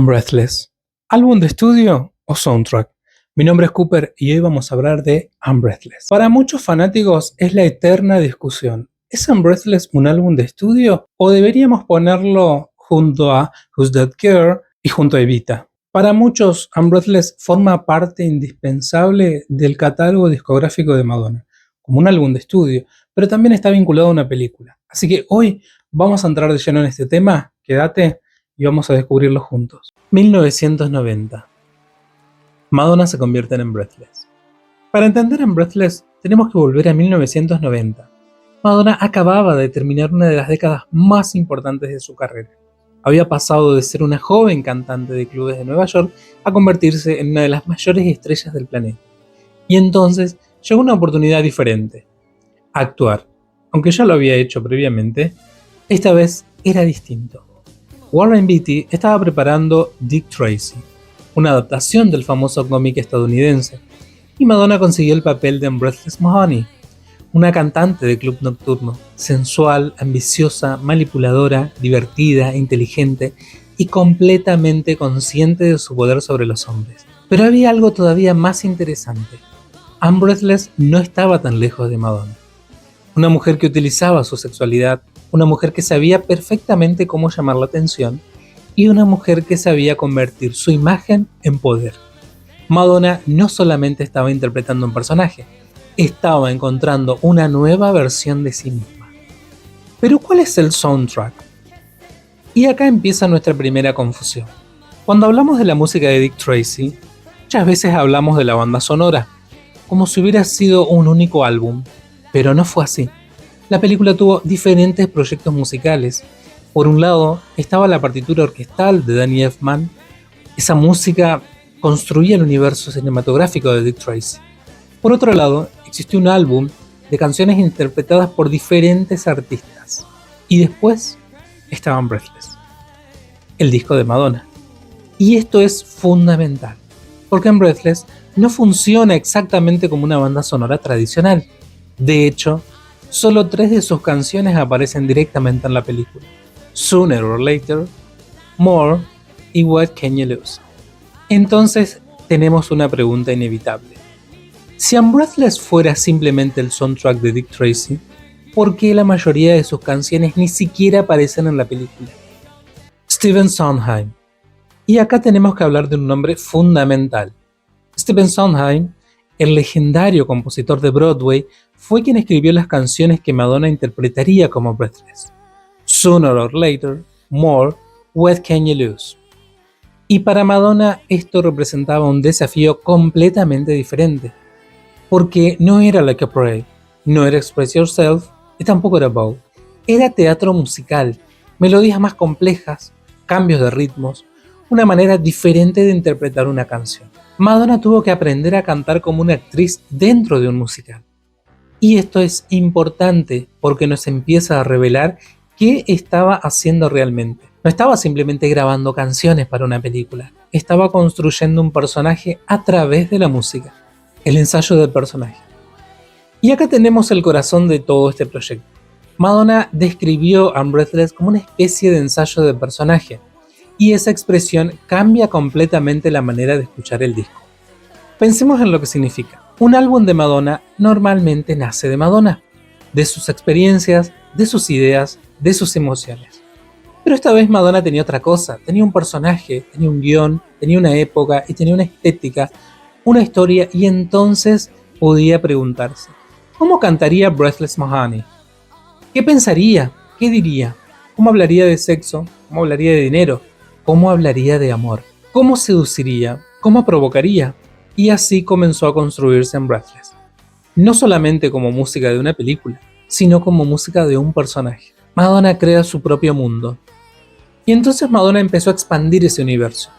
I'm Breathless. ¿Álbum de estudio o soundtrack? Mi nombre es Cooper y hoy vamos a hablar de I'm Breathless. Para muchos fanáticos es la eterna discusión. ¿Es I'm Breathless un álbum de estudio o deberíamos ponerlo junto a Who's That Girl y junto a Evita? Para muchos, I'm Breathless forma parte indispensable del catálogo discográfico de Madonna, como un álbum de estudio, pero también está vinculado a una película. Así que hoy vamos a entrar de lleno en este tema. Quédate y vamos a descubrirlo juntos. 1990. Madonna se convierte en Breathless. Para entender en Breathless, tenemos que volver a 1990. Madonna acababa de terminar una de las décadas más importantes de su carrera. Había pasado de ser una joven cantante de clubes de Nueva York a convertirse en una de las mayores estrellas del planeta. Y entonces llegó una oportunidad diferente: actuar. Aunque ya lo había hecho previamente, esta vez era distinto. Warren Beatty estaba preparando Dick Tracy, una adaptación del famoso cómic estadounidense, y Madonna consiguió el papel de Breathless Mahoney, una cantante de club nocturno, sensual, ambiciosa, manipuladora, divertida, inteligente y completamente consciente de su poder sobre los hombres. Pero había algo todavía más interesante. Breathless no estaba tan lejos de Madonna. Una mujer que utilizaba su sexualidad, una mujer que sabía perfectamente cómo llamar la atención y una mujer que sabía convertir su imagen en poder. Madonna no solamente estaba interpretando un personaje, estaba encontrando una nueva versión de sí misma. Pero ¿cuál es el soundtrack? Y acá empieza nuestra primera confusión. Cuando hablamos de la música de Dick Tracy, muchas veces hablamos de la banda sonora, como si hubiera sido un único álbum, pero no fue así. La película tuvo diferentes proyectos musicales. Por un lado, estaba la partitura orquestal de Danny Elfman. Esa música construía el universo cinematográfico de Dick Tracy. Por otro lado, existió un álbum de canciones interpretadas por diferentes artistas. Y después estaba Breathless, el disco de Madonna. Y esto es fundamental, porque Breathless no funciona exactamente como una banda sonora tradicional. De hecho, solo 3 de sus canciones aparecen directamente en la película: Sooner or Later, More y What Can You Lose. Entonces tenemos una pregunta inevitable. Si Breathless fuera simplemente el soundtrack de Dick Tracy, ¿por qué la mayoría de sus canciones ni siquiera aparecen en la película? Stephen Sondheim. Y acá tenemos que hablar de un nombre fundamental. Stephen Sondheim, el legendario compositor de Broadway, fue quien escribió las canciones que Madonna interpretaría como Breathless: Sooner or Later, More, What Can You Lose. Y para Madonna esto representaba un desafío completamente diferente, porque no era Like a Prayer, no era Express Yourself y tampoco era Bow. Era teatro musical, melodías más complejas, cambios de ritmos, una manera diferente de interpretar una canción. Madonna tuvo que aprender a cantar como una actriz dentro de un musical. Y esto es importante porque nos empieza a revelar qué estaba haciendo realmente. No estaba simplemente grabando canciones para una película, estaba construyendo un personaje a través de la música, el ensayo del personaje. Y acá tenemos el corazón de todo este proyecto. Madonna describió a Breathless como una especie de ensayo de personaje, y esa expresión cambia completamente la manera de escuchar el disco. Pensemos en lo que significa. Un álbum de Madonna normalmente nace de Madonna, de sus experiencias, de sus ideas, de sus emociones. Pero esta vez Madonna tenía otra cosa, tenía un personaje, tenía un guión, tenía una época y tenía una estética, una historia, y entonces podía preguntarse: ¿cómo cantaría Breathless Mahoney? ¿Qué pensaría? ¿Qué diría? ¿Cómo hablaría de sexo? ¿Cómo hablaría de dinero? ¿Cómo hablaría de amor? ¿Cómo seduciría? ¿Cómo provocaría? Y así comenzó a construirse en Breathless. No solamente como música de una película, sino como música de un personaje. Madonna crea su propio mundo. Y entonces Madonna empezó a expandir ese universo,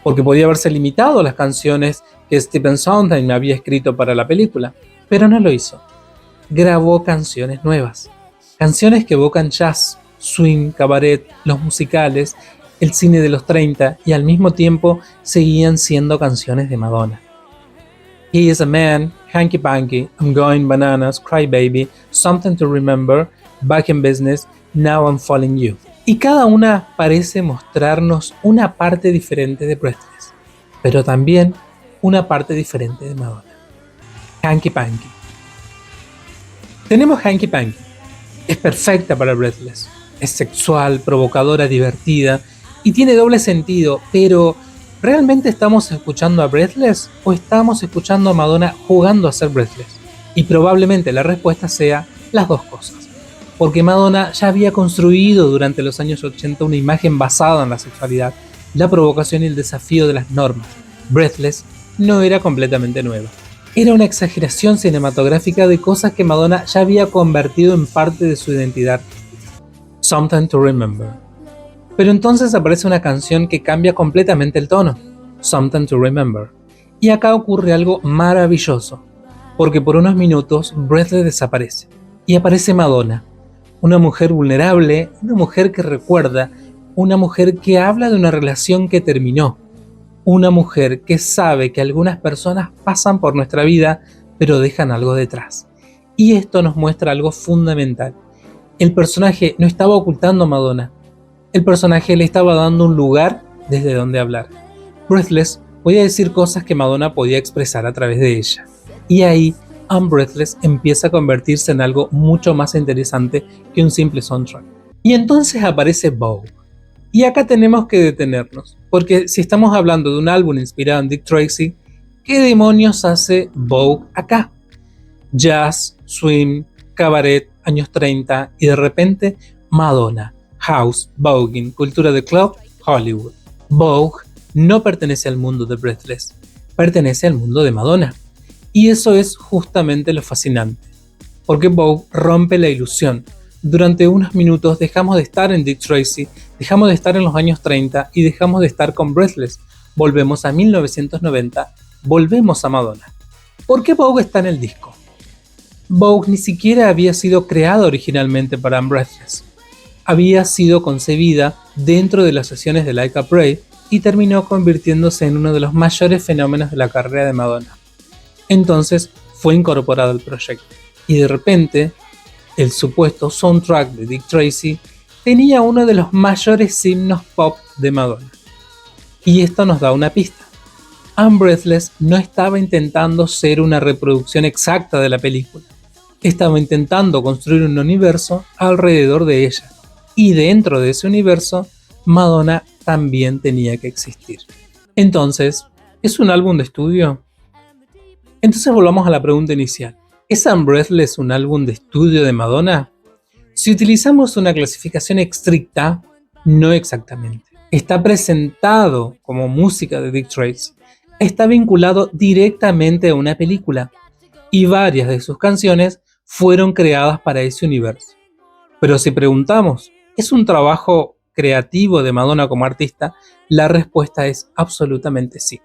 porque podía haberse limitado a las canciones que Stephen Sondheim había escrito para la película, pero no lo hizo. Grabó canciones nuevas, canciones que evocan jazz, swing, cabaret, los musicales, el cine de los 30, y al mismo tiempo seguían siendo canciones de Madonna. He is a Man, Hanky Panky, I'm Going Bananas, Cry Baby, Something to Remember, Back in Business, Now I'm Falling You. Y cada una parece mostrarnos una parte diferente de Breathless, pero también una parte diferente de Madonna. Hanky Panky. Tenemos Hanky Panky. Es perfecta para Breathless. Es sexual, provocadora, divertida y tiene doble sentido, pero ¿realmente estamos escuchando a Breathless o estamos escuchando a Madonna jugando a ser Breathless? Y probablemente la respuesta sea las dos cosas. Porque Madonna ya había construido durante los años 80 una imagen basada en la sexualidad, la provocación y el desafío de las normas. Breathless no era completamente nueva. Era una exageración cinematográfica de cosas que Madonna ya había convertido en parte de su identidad. Something to Remember. Pero entonces aparece una canción que cambia completamente el tono. Something to Remember. Y acá ocurre algo maravilloso, porque por unos minutos Breathless desaparece. Y aparece Madonna. Una mujer vulnerable, una mujer que recuerda, una mujer que habla de una relación que terminó, una mujer que sabe que algunas personas pasan por nuestra vida pero dejan algo detrás. Y esto nos muestra algo fundamental. El personaje no estaba ocultando a Madonna, el personaje le estaba dando un lugar desde donde hablar. Breathless podía decir cosas que Madonna podía expresar a través de ella. Y ahí Breathless empieza a convertirse en algo mucho más interesante que un simple soundtrack. Y entonces aparece Vogue. Y acá tenemos que detenernos, porque si estamos hablando de un álbum inspirado en Dick Tracy, ¿qué demonios hace Vogue acá? Jazz, swing, cabaret, años 30 y de repente Madonna, house, voguing, cultura de club, Hollywood. Vogue no pertenece al mundo de Breathless, pertenece al mundo de Madonna. Y eso es justamente lo fascinante, porque Vogue rompe la ilusión. Durante unos minutos dejamos de estar en Dick Tracy, dejamos de estar en los años 30 y dejamos de estar con Breathless. Volvemos a 1990, volvemos a Madonna. ¿Por qué Vogue está en el disco? Vogue ni siquiera había sido creada originalmente para Breathless. Había sido concebida dentro de las sesiones de Like a Prayer y terminó convirtiéndose en uno de los mayores fenómenos de la carrera de Madonna. Entonces fue incorporado al proyecto y de repente el supuesto soundtrack de Dick Tracy tenía uno de los mayores himnos pop de Madonna. Y esto nos da una pista. Breathless no estaba intentando ser una reproducción exacta de la película. Estaba intentando construir un universo alrededor de ella. Y dentro de ese universo, Madonna también tenía que existir. Entonces, ¿es un álbum de estudio? Entonces volvamos a la pregunta inicial. ¿Es Breathless un álbum de estudio de Madonna? Si utilizamos una clasificación estricta, no exactamente. Está presentado como música de Dick Tracy. Está vinculado directamente a una película. Y varias de sus canciones fueron creadas para ese universo. Pero si preguntamos, ¿es un trabajo creativo de Madonna como artista? La respuesta es absolutamente sí.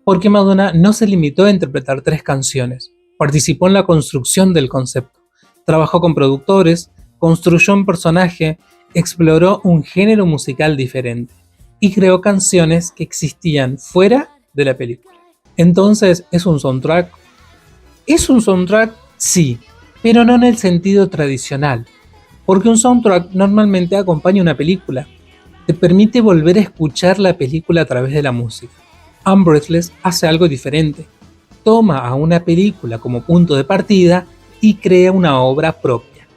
Porque Madonna no se limitó a interpretar 3 canciones, participó en la construcción del concepto, trabajó con productores, construyó un personaje, exploró un género musical diferente y creó canciones que existían fuera de la película. Entonces, ¿es un soundtrack? ¿Es un soundtrack? Sí, pero no en el sentido tradicional, porque un soundtrack normalmente acompaña una película, te permite volver a escuchar la película a través de la música. Breathless hace algo diferente. Toma a una película como punto de partida y crea una obra propia.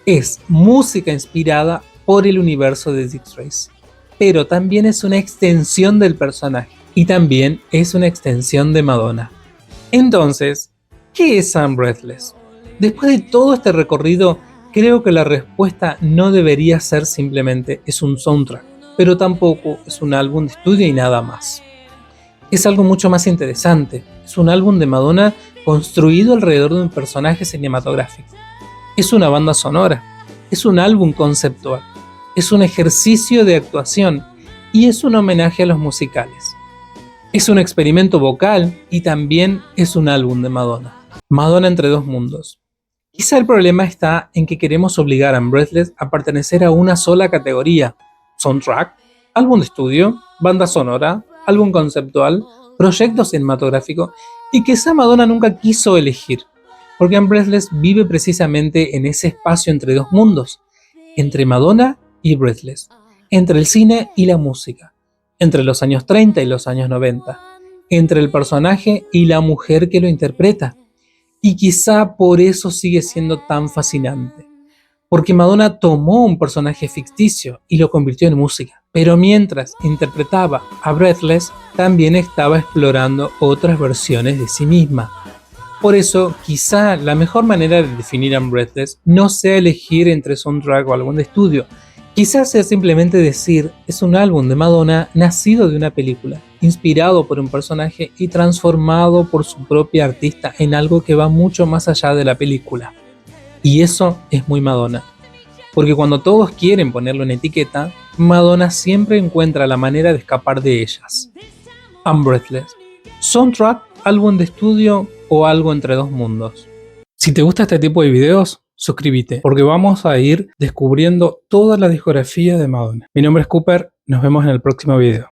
Es música inspirada por el universo de Dick Tracy, pero también es una extensión del personaje y también es una extensión de Madonna. Entonces, ¿qué es Breathless? Después de todo este recorrido, creo que la respuesta no debería ser simplemente es un soundtrack, pero tampoco es un álbum de estudio y nada más. Es algo mucho más interesante. Es un álbum de Madonna construido alrededor de un personaje cinematográfico. Es una banda sonora. Es un álbum conceptual. Es un ejercicio de actuación y es un homenaje a los musicales. Es un experimento vocal y también es un álbum de Madonna. Madonna entre dos mundos. Quizá el problema está en que queremos obligar a Breathless a pertenecer a una sola categoría: soundtrack, álbum de estudio, banda sonora, álbum conceptual, proyecto cinematográfico, y quizá Madonna nunca quiso elegir, porque Breathless vive precisamente en ese espacio entre dos mundos, entre Madonna y Breathless, entre el cine y la música, entre los años 30 y los años 90, entre el personaje y la mujer que lo interpreta. Y quizá por eso sigue siendo tan fascinante, porque Madonna tomó un personaje ficticio y lo convirtió en música. Pero mientras interpretaba a Breathless, también estaba explorando otras versiones de sí misma. Por eso, quizá la mejor manera de definir a Breathless no sea elegir entre soundtrack o álbum de estudio. Quizás sea simplemente decir, es un álbum de Madonna nacido de una película, inspirado por un personaje y transformado por su propia artista en algo que va mucho más allá de la película. Y eso es muy Madonna, porque cuando todos quieren ponerlo en etiqueta, Madonna siempre encuentra la manera de escapar de ellas. Breathless, soundtrack, álbum de estudio o algo entre dos mundos. Si te gusta este tipo de videos, suscríbete, porque vamos a ir descubriendo toda la discografía de Madonna. Mi nombre es Cooper, nos vemos en el próximo video.